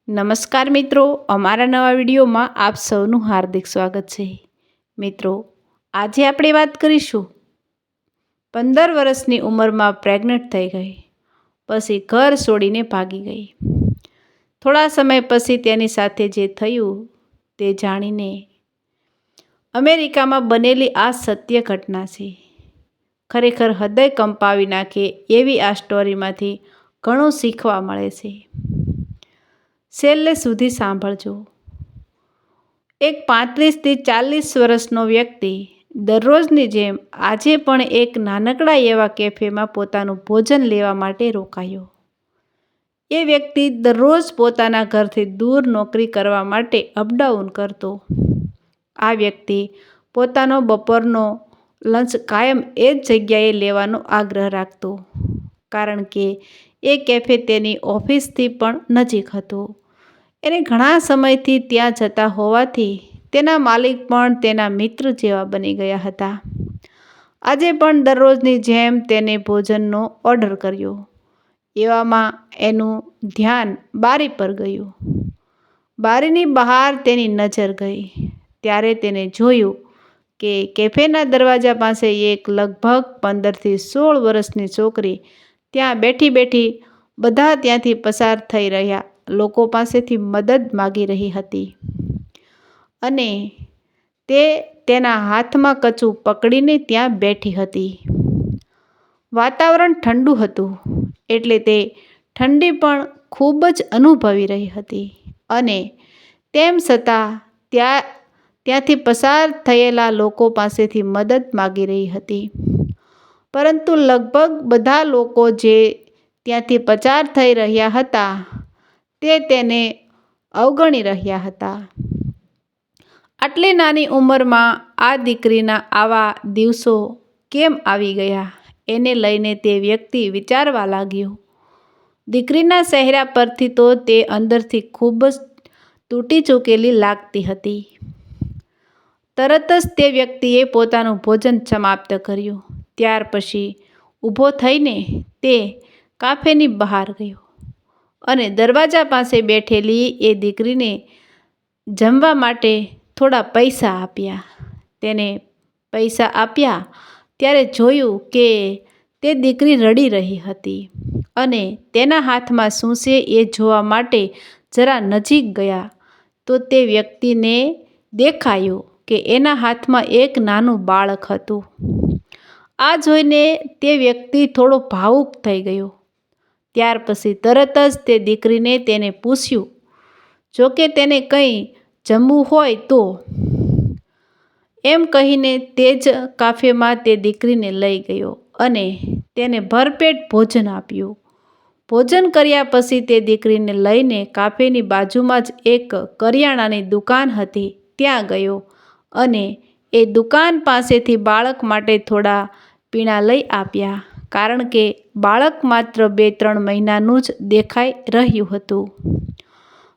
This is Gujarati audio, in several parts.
નમસ્કાર મિત્રો, અમારા નવા વિડીયોમાં આપ સૌનું હાર્દિક સ્વાગત છે. મિત્રો, આજે આપણે વાત કરીશું 15 વર્ષની ઉંમરમાં પ્રેગ્નન્ટ થઈ ગઈ, પછી ઘર છોડીને ભાગી ગઈ. થોડા સમય પછી તેની સાથે જે થયું તે જાણીને અમેરિકામાં બનેલી આ સત્ય ઘટના છે. ખરેખર હૃદય કંપાવી નાખે એવી આ સ્ટોરીમાંથી ઘણું શીખવા મળે છે. છેલ્લે સુધી સાંભળજો. એક 35 થી 40 વર્ષનો વ્યક્તિ દરરોજની જેમ આજે પણ એક નાનકડા એવા કેફેમાં પોતાનું ભોજન લેવા માટે રોકાયો. એ વ્યક્તિ દરરોજ પોતાના ઘરથી દૂર નોકરી કરવા માટે અપડાઉન કરતો. આ વ્યક્તિ પોતાનો બપોરનો લંચ કાયમ એ જ જગ્યાએ લેવાનો આગ્રહ રાખતો, કારણ કે એ કેફે તેની ઓફિસથી પણ નજીક હતો. એને ઘણા સમયથી ત્યાં જતા હોવાથી તેના માલિક પણ તેના મિત્ર જેવા બની ગયા હતા. આજે પણ દરરોજની જેમ તેને ભોજનનો ઓર્ડર કર્યો. એવામાં એનું ધ્યાન બારી પર ગયું. બારીની બહાર તેની નજર ગઈ ત્યારે તેને જોયું કે કેફેના દરવાજા પાસે એક લગભગ 15 થી 16 વર્ષની છોકરી ત્યાં બેઠી બેઠી બધા ત્યાંથી પસાર થઈ રહ્યા લોકો પાસેથી મદદ માગી રહી હતી, અને તે તેના હાથમાં કચું પકડીને ત્યાં બેઠી હતી. વાતાવરણ ઠંડુ હતું એટલે તે ઠંડી પણ ખૂબ જ અનુભવી રહી હતી, અને તેમ છતાં ત્યાંથી પસાર થયેલા લોકો પાસેથી મદદ માગી રહી હતી. પરંતુ લગભગ બધા લોકો જે ત્યાંથી પસાર થઈ રહ્યા હતા તે તેને અવગણી રહ્યા હતા. આટલી નાની ઉંમરમાં આ દીકરીના આવા દિવસો કેમ આવી ગયા એને લઈને તે વ્યક્તિ વિચારવા લાગ્યો. દીકરીના ચહેરા પરથી તો તે અંદરથી ખૂબ જ તૂટી ચૂકેલી લાગતી હતી. તરત જ તે વ્યક્તિએ પોતાનું ભોજન સમાપ્ત કર્યું. ત્યાર પછી ઊભો થઈને તે કાફેની બહાર ગયો અને દરવાજા પાસે બેઠેલી એ દીકરીને જમવા માટે થોડા પૈસા આપ્યા. તેને પૈસા આપ્યા ત્યારે જોયું કે તે દીકરી રડી રહી હતી, અને તેના હાથમાં શું છે એ જોવા માટે જરા નજીક ગયા તો તે વ્યક્તિને દેખાયું કે એના હાથમાં એક નાનું બાળક હતું. આ જોઈને તે વ્યક્તિ થોડો ભાવુક થઈ ગયો. ત્યાર પછી તરત જ તે દીકરીને તેને પૂછ્યું, જોકે તેને કંઈ જમવું હોય તો. એમ કહીને તે જ કાફેમાં તે દીકરીને લઈ ગયો અને તેને ભરપેટ ભોજન આપ્યું. ભોજન કર્યા પછી તે દીકરીને લઈને કાફેની બાજુમાં જ એક કરિયાણાની દુકાન હતી ત્યાં ગયો, અને એ દુકાન પાસેથી બાળક માટે થોડા પીણા લઈ આપ્યા, કારણ કે બાળક માત્ર 2-3 મહિનાનું જ દેખાઈ રહ્યું હતું.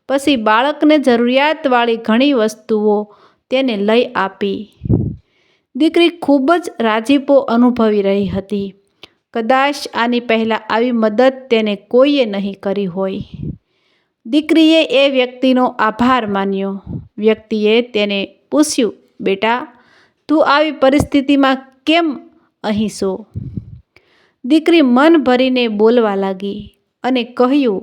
પછી બાળકને જરૂરિયાતવાળી ઘણી વસ્તુઓ તેને લઈ આપી. દીકરી ખૂબ જ રાજીપો અનુભવી રહી હતી. કદાચ આની પહેલાં આવી મદદ તેને કોઈએ નહીં કરી હોય. દીકરીએ એ વ્યક્તિનો આભાર માન્યો. વ્યક્તિએ તેને પૂછ્યું, બેટા, તું આવી પરિસ્થિતિમાં કેમ અહીં છો? દીકરી મન ભરીને બોલવા લાગી અને કહ્યું,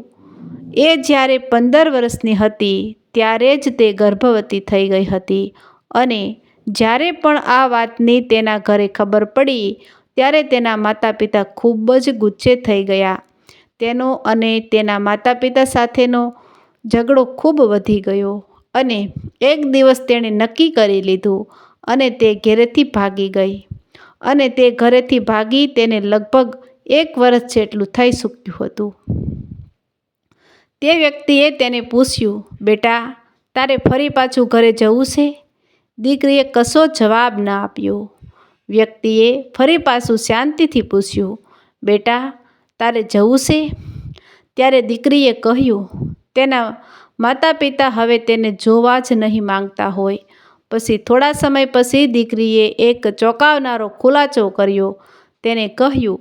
એ જ્યારે 15 વર્ષની હતી ત્યારે જ તે ગર્ભવતી થઈ ગઈ હતી, અને જ્યારે પણ આ વાતની તેના ઘરે ખબર પડી ત્યારે તેના માતા પિતા ખૂબ જ ગુસ્સે થઈ ગયા. તેનો અને તેના માતા પિતા સાથેનો ઝઘડો ખૂબ વધી ગયો, અને એક દિવસ તેણે નક્કી કરી લીધું અને તે ઘરેથી ભાગી ગઈ. અને તે ઘરેથી ભાગી તેને લગભગ 1 વર્ષ જેટલું થઈ ચૂક્યું હતું. તે વ્યક્તિએ તેને પૂછ્યું, બેટા, તારે ફરી પાછું ઘરે જવું છે? દીકરીએ કશો જવાબ ન આપ્યો. વ્યક્તિએ ફરી પાછું શાંતિથી પૂછ્યું, બેટા, તારે જવું છે? ત્યારે દીકરીએ કહ્યું, તેના માતા પિતા હવે તેને જોવા જ નહીં માંગતા હોય. પછી થોડા સમય પછી દીકરીએ એક ચોંકાવનારો ખુલાસો કર્યો. તેને કહ્યું,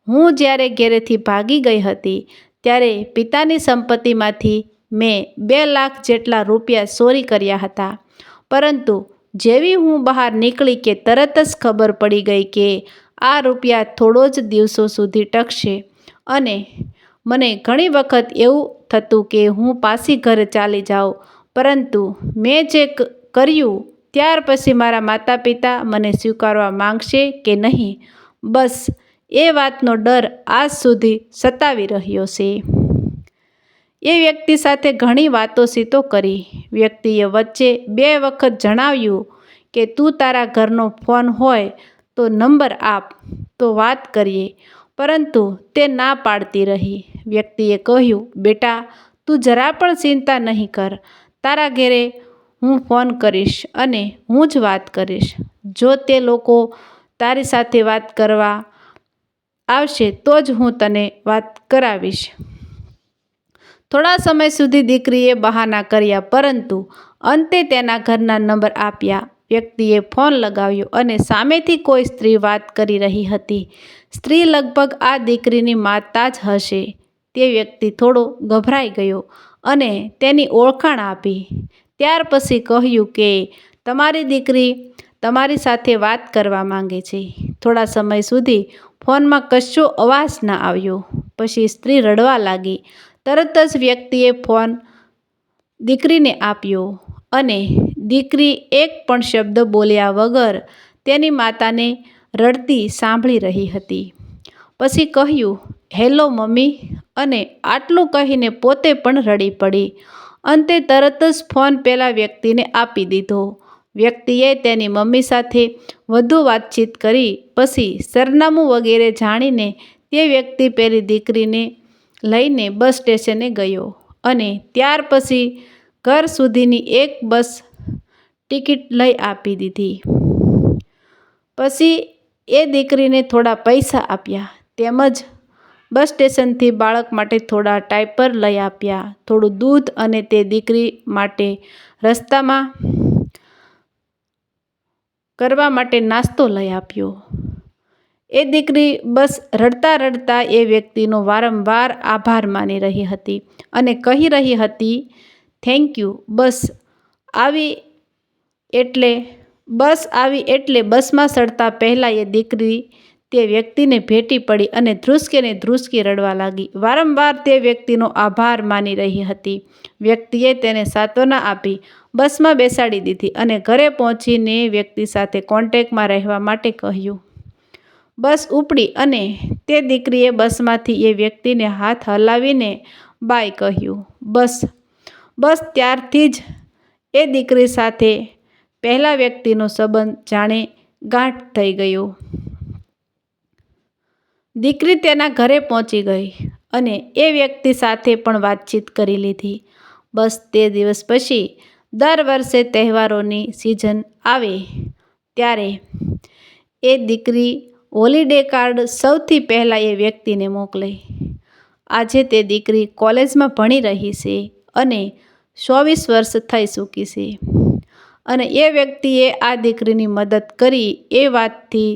હું જ્યારે ઘરેથી ભાગી ગઈ હતી ત્યારે પિતાની સંપત્તિમાંથી મેં 2 લાખ જેટલા રૂપિયા ચોરી કર્યા હતા. પરંતુ જેવી હું બહાર નીકળી કે તરત જ ખબર પડી ગઈ કે આ રૂપિયા થોડો જ દિવસો સુધી ટકશે અને મને ઘણી વખત એવું થતું કે હું પાછી ઘરે ચાલી જાઉં. પરંતુ મેં જે કર્યું ત્યાર પછી મારા માતા પિતા મને સ્વીકારવા માંગશે કે નહીં, બસ એ વાતનો ડર આજ સુધી સતાવી રહ્યો છે. એ વ્યક્તિ સાથે ઘણી વાતોચીતો કરી. વ્યક્તિએ વચ્ચે 2 વખત જણાવ્યું કે તું તારા ઘરનો ફોન હોય તો નંબર આપ તો વાત કરીએ, પરંતુ તે ના પાડતી રહી. વ્યક્તિએ કહ્યું, બેટા તું જરા પણ ચિંતા નહીં કર, તારા ઘરે હું ફોન કરીશ અને હું જ વાત કરીશ. જો તે લોકો તારી સાથે વાત કરવા આવશે તો જ હું તને વાત કરાવીશ. થોડા સમય સુધી દીકરીએ બહાના કર્યા, પરંતુ અંતે તેના ઘરના નંબર આપ્યા. વ્યક્તિએ ફોન લગાવ્યો અને સામેથી કોઈ સ્ત્રી વાત કરી રહી હતી. સ્ત્રી લગભગ આ દીકરીની માતા જ હશે. તે વ્યક્તિ થોડો ગભરાઈ ગયો અને તેની ઓળખાણ આપી. ત્યાર પછી કહ્યું કે તમારી દીકરી તમારી સાથે વાત કરવા માંગે છે. થોડા સમય સુધી ફોનમાં કશો અવાજ ન આવ્યો. પછી સ્ત્રી રડવા લાગી. તરત જ વ્યક્તિએ ફોન દીકરીને આપ્યો અને દીકરી એક પણ શબ્દ બોલ્યા વગર તેની માતાને રડતી સાંભળી રહી હતી. પછી કહ્યું, હેલો મમ્મી, અને આટલું કહીને પોતે પણ રડી પડી. અંતે તરત જ ફોન પેલા વ્યક્તિને આપી દીધો. વ્યક્તિએ તેની મમ્મી સાથે વધુ વાતચીત કરી. પછી સરનામું વગેરે જાણીને તે વ્યક્તિ પેલી દીકરીને લઈને બસ સ્ટેશને ગયો અને ત્યાર પછી ઘર સુધીની એક બસ ટિકિટ લઈ આપી દીધી. પછી એ દીકરીને થોડા પૈસા આપ્યા, તેમજ બસ સ્ટેશનથી બાળક માટે થોડા ડાયપર લઈ આપ્યા, થોડું દૂધ અને તે દીકરી માટે રસ્તામાં કરવા માટે નાસ્તો લઈ આપ્યો. એ દીકરી બસ રડતા રડતા એ વ્યક્તિનો વારંવાર આભાર માની રહી હતી અને કહી રહી હતી, થેન્ક યુ. બસ આવી એટલે બસમાં ચડતા પહેલાં એ દીકરી તે વ્યક્તિને ભેટી પડી અને ધ્રુસકે ને ધ્રુસકે રડવા લાગી. વારંવાર તે વ્યક્તિનો આભાર માની રહી હતી. વ્યક્તિએ તેને સાંત્વના આપી, બસમાં બેસાડી દીધી અને ઘરે પહોંચીને વ્યક્તિ સાથે કોન્ટેક્ટમાં રહેવા માટે કહ્યું. બસ ઉપડી અને તે દીકરીએ બસમાંથી એ વ્યક્તિને હાથ હલાવીને બાય કહ્યું. બસ ત્યારથી જ એ દીકરી સાથે પહેલા વ્યક્તિનો સંબંધ જાણે ગાઢ થઈ ગયો. દીકરી તેના ઘરે પહોંચી ગઈ અને એ વ્યક્તિ સાથે પણ વાતચીત કરી લીધી. બસ તે દિવસ પછી દર વર્ષે તહેવારોની સિઝન આવે ત્યારે એ દીકરી હોલિડે કાર્ડ સૌથી પહેલાં એ વ્યક્તિને મોકલે. આજે તે દીકરી કોલેજમાં ભણી રહી છે અને 24 વર્ષ થઈ ચૂકી છે અને એ વ્યક્તિએ આ દીકરીની મદદ કરી એ વાતથી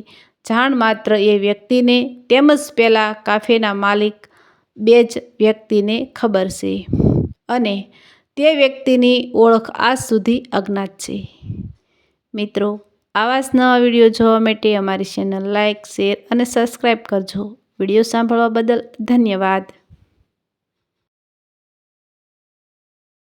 જાણ માત્ર એ વ્યક્તિને તેમજ પેલા કાફેના માલિક 2 જ વ્યક્તિને ખબર છે અને તે વ્યક્તિની ઓળખ આજ સુધી અજ્ઞાત છે. મિત્રો, આવા જ નવા વિડીયો જોવા માટે અમારી ચેનલ લાઇક, શેર અને સબસ્ક્રાઈબ કરજો. વિડીયો સાંભળવા બદલ ધન્યવાદ.